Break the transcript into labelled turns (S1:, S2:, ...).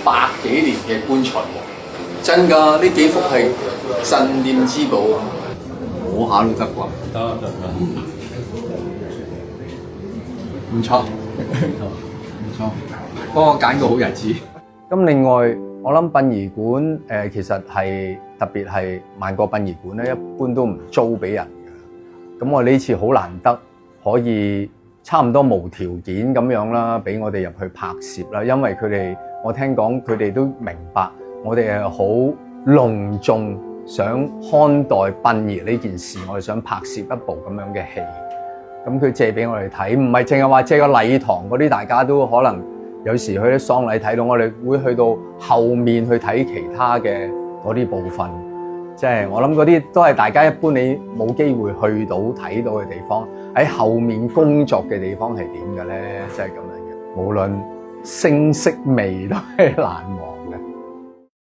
S1: 100幾年嘅棺材喎，真㗎，呢幾幅係鎮店之寶，摸下都得啩？得，唔錯，唔錯，幫我揀個好日子。咁另外，我諗殯儀館其實係特別係萬國殯儀館咧，一般都唔租俾人嘅。咁我呢次好難得可以差唔多無條件咁樣啦，俾我哋入去拍攝啦。因為佢哋，我聽講佢哋都明白我哋係好隆重想看待殯儀呢件事，我哋想拍攝一部咁樣嘅戲。咁佢借俾我哋睇，唔係淨係話借個禮堂嗰啲，大家都可能有時去啲喪禮睇到，我哋會去到後面去睇其他嘅嗰啲部分。即係我諗嗰啲都係大家一般你冇機會去到睇到嘅地方，喺後面工作嘅地方係點嘅咧？即係咁樣嘅，無論聲色味都係難忘。